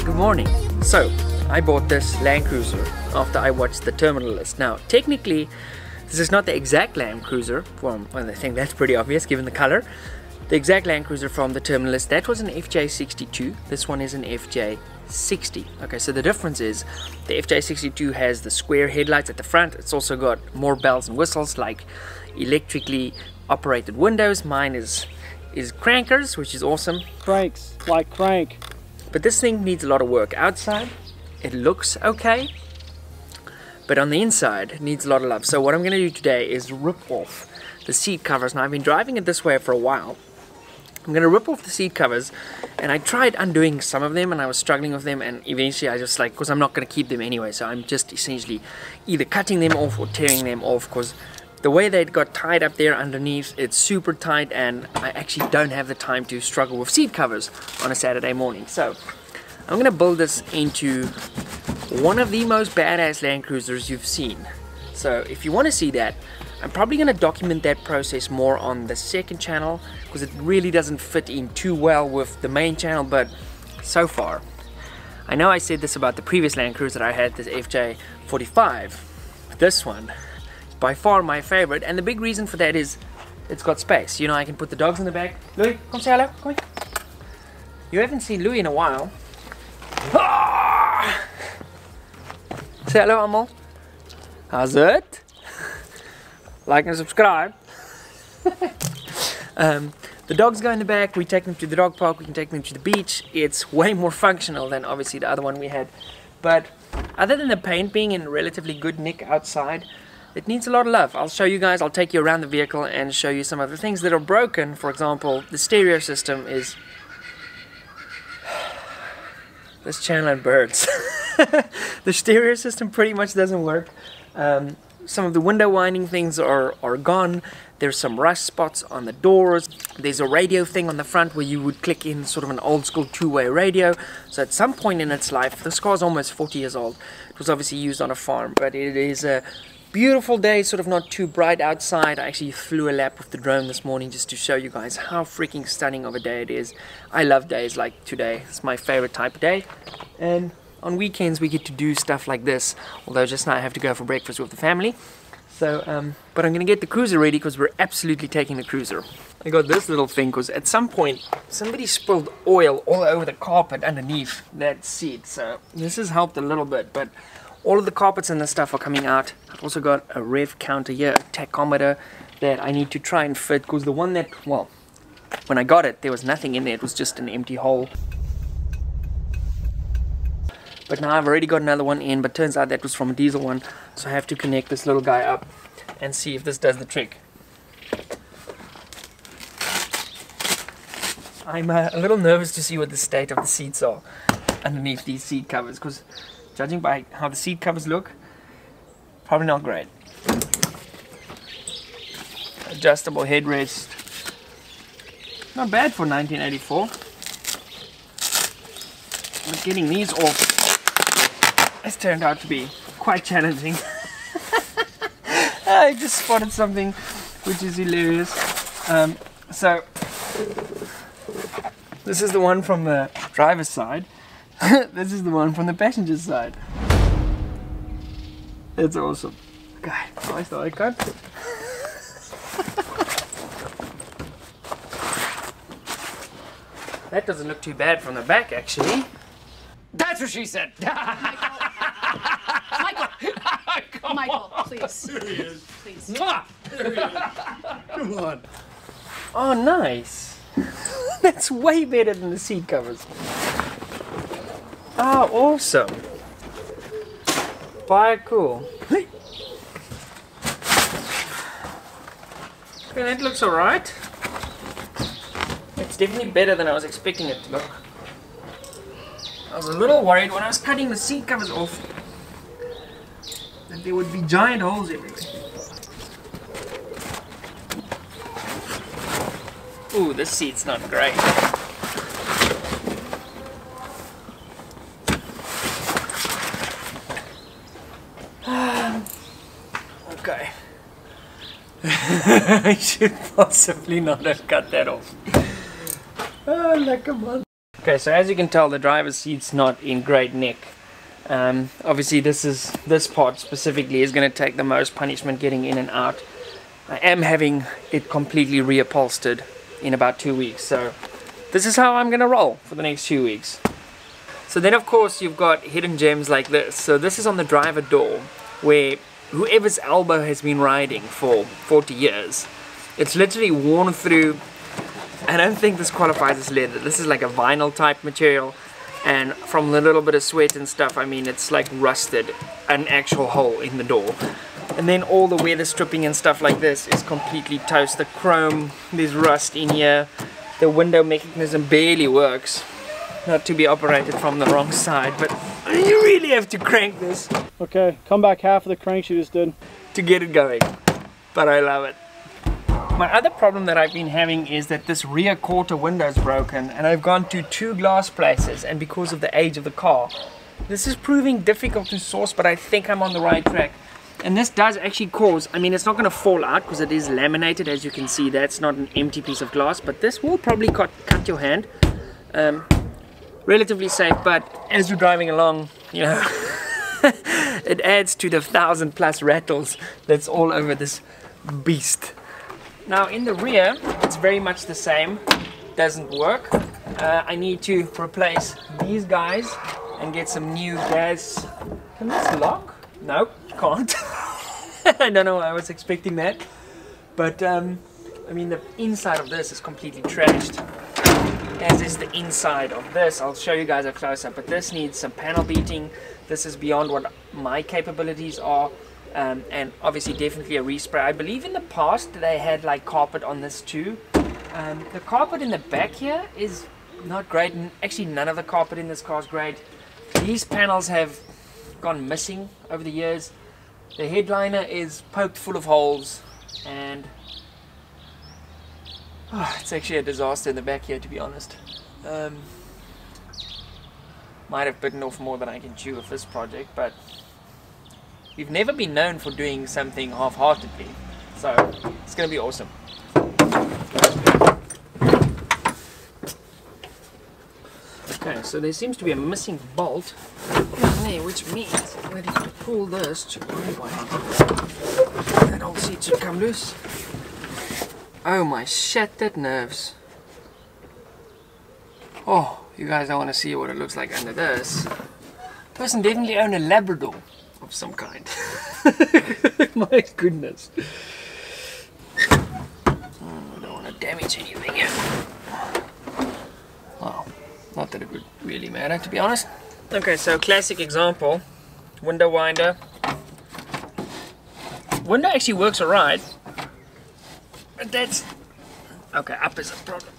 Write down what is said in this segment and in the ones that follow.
Good morning. So, I bought this Land Cruiser after I watched the terminal list. Now, technically, this is not the exact Land Cruiser from, well, I think that's pretty obvious given the color. The exact Land Cruiser from the terminal list, that was an FJ62. This one is an FJ60. Okay, so the difference is the FJ62 has the square headlights at the front. It's also got more bells and whistles like electrically operated windows. Mine is crankers, which is awesome. Cranks, like crank. But this thing needs a lot of work. Outside, it looks okay, but on the inside, it needs a lot of love. So what I'm going to do today is rip off the seat covers. Now, I've been driving it this way for a while. I'm going to rip off the seat covers, and I tried undoing some of them, and I was struggling with them, and eventually I just because I'm not going to keep them anyway, so I'm just essentially either cutting them off or tearing them off, because the way they got tied up there underneath, it's super tight, and I actually don't have the time to struggle with seat covers on a Saturday morning. So I'm gonna build this into one of the most badass Land Cruisers you've seen. So if you want to see that, I'm probably gonna document that process more on the second channel, because it really doesn't fit in too well with the main channel. But so far, I know I said this about the previous Land Cruiser that I had, this FJ45. This one, by far my favorite, and the big reason for that is it's got space. You know, I can put the dogs in the back. Louis, come say hello. Come here. You haven't seen Louis in a while. Ah! Say hello, Amal. How's it? Like and subscribe. The dogs go in the back. We take them to the dog park. We can take them to the beach. It's way more functional than obviously the other one we had. But other than the paint being in relatively good nick outside, it needs a lot of love. I'll show you guys, I'll take you around the vehicle and show you some of the things that are broken. For example, the stereo system is... This channel and birds. The stereo system pretty much doesn't work. Some of the window winding things are gone. There's some rust spots on the doors. There's a radio thing on the front where you would click in sort of an old school two-way radio. So at some point in its life, this car's almost 40 years old. It was obviously used on a farm, but it is a beautiful day, sort of not too bright outside. I actually flew a lap with the drone this morning just to show you guys how freaking stunning of a day it is. I love days like today. It's my favorite type of day. And on weekends we get to do stuff like this, although just now I have to go for breakfast with the family. So, but I'm going to get the cruiser ready because we're absolutely taking the cruiser. I got this little thing because at some point somebody spilled oil all over the carpet underneath that seat. So this has helped a little bit, but all of the carpets and the stuff are coming out. I've also got a rev counter here, a tachometer that I need to try and fit, because the one that, well, when I got it, there was nothing in there. It was just an empty hole. But now I've already got another one in, but turns out that was from a diesel one. So I have to connect this little guy up and see if this does the trick. I'm a little nervous to see what the state of the seats are underneath these seat covers, because judging by how the seat covers look, probably not great. Adjustable headrest. Not bad for 1984. But getting these off has turned out to be quite challenging. I just spotted something which is hilarious. So this is the one from the driver's side. This is the one from the passenger side. It's awesome. God, I thought I could. That doesn't look too bad from the back, actually. That's what she said. Michael, please. There he is. Please. Mwah! There he is. Come on. Oh, nice. That's way better than the seat covers. Oh, awesome. Quite cool. Okay, that looks alright. It's definitely better than I was expecting it to look. I was a little worried when I was cutting the seat covers off that there would be giant holes everywhere. Ooh, this seat's not great. Okay. I should possibly not have cut that off. Oh, like a month. Okay, so as you can tell, the driver's seat's not in great nick. Obviously, this part specifically is going to take the most punishment getting in and out. I am having it completely reupholstered in about 2 weeks, so this is how I'm going to roll for the next 2 weeks. So then, of course, you've got hidden gems like this. So this is on the driver door, where whoever's elbow has been riding for 40 years, it's literally worn through. I don't think this qualifies as leather. This is like a vinyl type material, and from the little bit of sweat and stuff, I mean, it's like rusted, an actual hole in the door. And then all the weather stripping and stuff like this is completely toast. The chrome, there's rust in here. The window mechanism barely works. Not to be operated from the wrong side, but you really have to crank this. Okay, come back half of the crank you just did. To get it going, but I love it. My other problem that I've been having is that this rear quarter window is broken, and I've gone to 2 glass places, and because of the age of the car, this is proving difficult to source, but I think I'm on the right track. And this does actually cause, I mean, it's not going to fall out because it is laminated, as you can see. That's not an empty piece of glass, but this will probably cut your hand. Relatively safe, but as you're driving along, you know, it adds to the 1,000+ rattles that's all over this beast. Now in the rear, it's very much the same. Doesn't work. I need to replace these guys and get some new gas. Can this lock? Nope, can't. I don't know why I was expecting that. But I mean, the inside of this is completely trashed, as is the inside of this. I'll show you guys a close-up, but this needs some panel beating. This is beyond what my capabilities are. And obviously definitely a respray. I believe in the past they had like carpet on this too. The carpet in the back here is not great, and actually none of the carpet in this car is great. These panels have gone missing over the years. The headliner is poked full of holes, and it's actually a disaster in the back here, to be honest. Might have bitten off more than I can chew with this project, but we've never been known for doing something half-heartedly, so it's going to be awesome. Okay, so there seems to be a missing bolt in there, which means I'm ready to pull this to unwind. That old seat should come loose. Oh my shattered nerves. Oh, you guys don't want to see what it looks like under this. Person definitely owned a Labrador of some kind. My goodness. I don't want to damage anything here. Well, not that it would really matter, to be honest. Okay, so classic example. Window winder. Window actually works alright. But that's... okay, up is a problem.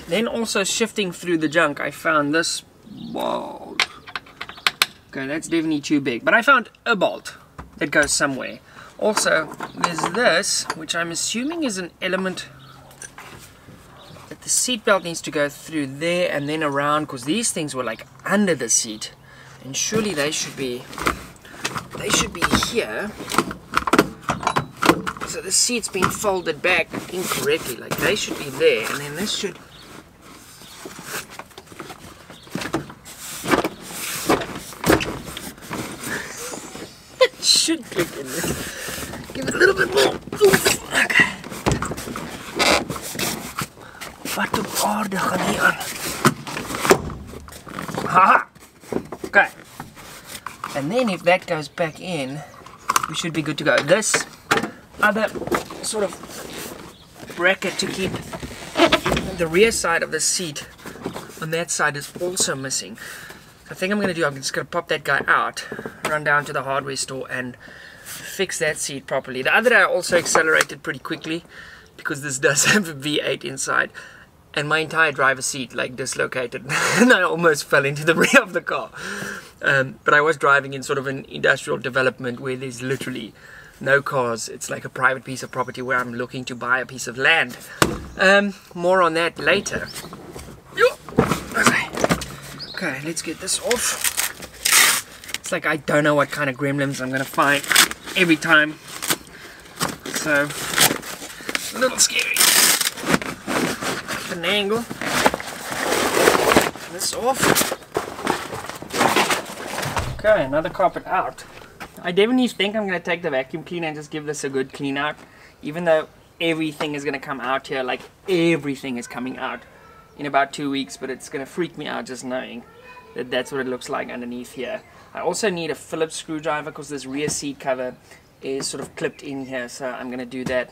Then also shifting through the junk, I found this bolt. Okay, that's definitely too big. But I found a bolt that goes somewhere. Also, there's this, which I'm assuming is an element that the seat belt needs to go through there and then around, because these things were like under the seat. And surely they should be here. So the seat's been folded back incorrectly, like they should be there, and then this should... it should click in there. Give it a little bit more. Okay. Wat op aarde gaan hier aan? Haha! Okay. And then if that goes back in, we should be good to go. This other sort of bracket to keep the rear side of the seat on that side is also missing. So I think I'm going to do, I'm just going to pop that guy out, run down to the hardware store and fix that seat properly. The other day I also accelerated pretty quickly because this does have a V8 inside. and my entire driver's seat like dislocated and I almost fell into the rear of the car. But I was driving in sort of an industrial development where there's literally no cars. It's like a private piece of property where I'm looking to buy a piece of land. More on that later. Okay, let's get this off. It's like I don't know what kind of gremlins I'm gonna find every time, so a little scary. At an angle. This off. Okay, another carpet out. I definitely think I'm gonna take the vacuum cleaner and just give this a good clean out, even though everything is gonna come out here, like everything is coming out in about 2 weeks, but it's gonna freak me out just knowing that that's what it looks like underneath here. I also need a Phillips screwdriver because this rear seat cover is sort of clipped in here, so I'm gonna do that,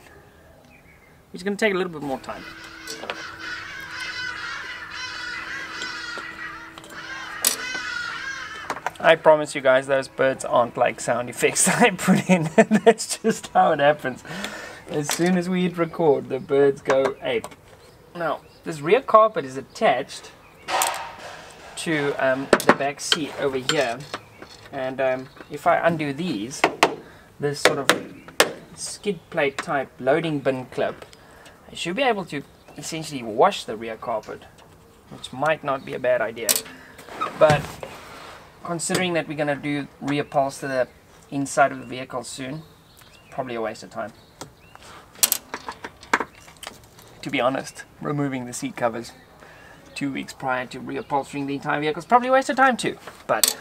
which is gonna take a little bit more time. I promise you guys those birds aren't like sound effects that I put in. That's just how it happens. As soon as we hit record, the birds go ape. Now, this rear carpet is attached to the back seat over here, and if I undo these, this sort of skid plate type loading bin clip, I should be able to essentially wash the rear carpet, which might not be a bad idea. But considering that we're going to do reupholster the inside of the vehicle soon, it's probably a waste of time. To be honest, removing the seat covers 2 weeks prior to reupholstering the entire vehicle is probably a waste of time too. But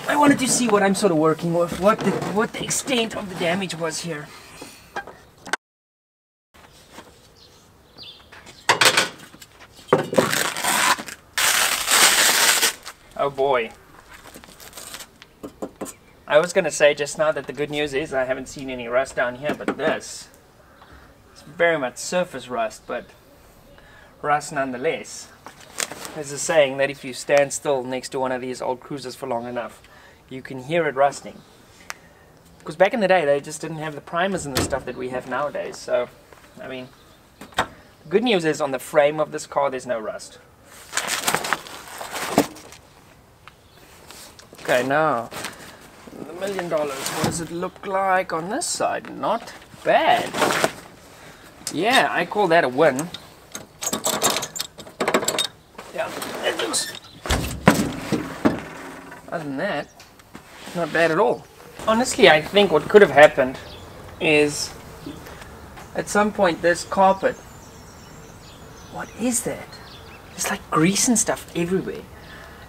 I wanted to see what I'm sort of working with, what the extent of the damage was here. Oh boy. I was going to say just now that the good news is I haven't seen any rust down here, but this is very much surface rust, but rust nonetheless. There's a saying that if you stand still next to one of these old cruisers for long enough, you can hear it rusting. Because back in the day they just didn't have the primers and the stuff that we have nowadays, so I mean, the good news is on the frame of this car there's no rust. Okay, now, the $1 million, what does it look like on this side? Not bad. Yeah, I call that a win. Yeah, that looks, other than that, not bad at all. Honestly, I think what could have happened is, at some point this carpet, what is that? There's like grease and stuff everywhere.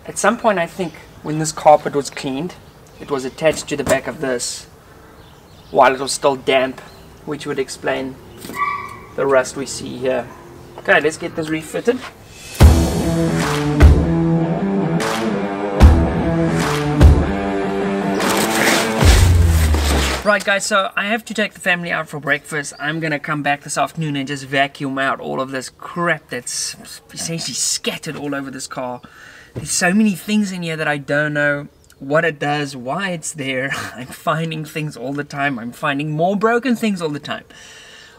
At some point I think when this carpet was cleaned, it was attached to the back of this while it was still damp, which would explain the rust we see here. Okay, let's get this refitted. Right guys, so I have to take the family out for breakfast. I'm gonna come back this afternoon and just vacuum out all of this crap that's essentially scattered all over this car. There's so many things in here that I don't know what it does, why it's there. I'm finding things all the time. I'm finding more broken things all the time,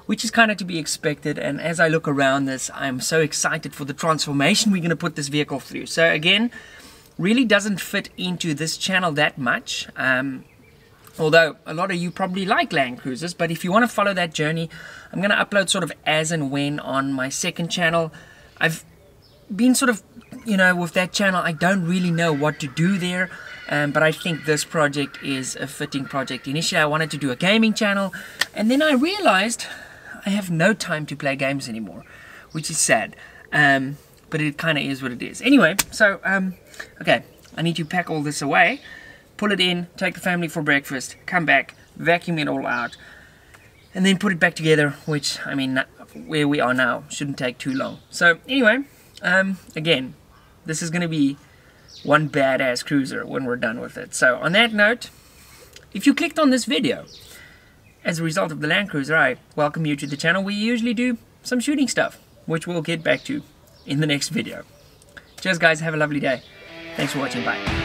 which is kind of to be expected. And as I look around this, I'm so excited for the transformation we're going to put this vehicle through. So again, really doesn't fit into this channel that much. Although a lot of you probably like Land Cruisers, but if you want to follow that journey, I'm going to upload sort of as and when on my second channel. I've been sort of, you know, with that channel, I don't really know what to do there, but I think this project is a fitting project. Initially, I wanted to do a gaming channel, and then I realized I have no time to play games anymore, which is sad, but it kind of is what it is. Anyway, so, okay, I need to pack all this away, pull it in, take the family for breakfast, come back, vacuum it all out, and then put it back together, which, I mean, where we are now shouldn't take too long. So, anyway, again, this is going to be one badass cruiser when we're done with it. So on that note, if you clicked on this video as a result of the Land Cruiser, I welcome you to the channel. We usually do some shooting stuff, which we'll get back to in the next video. Cheers guys, have a lovely day. Thanks for watching, bye.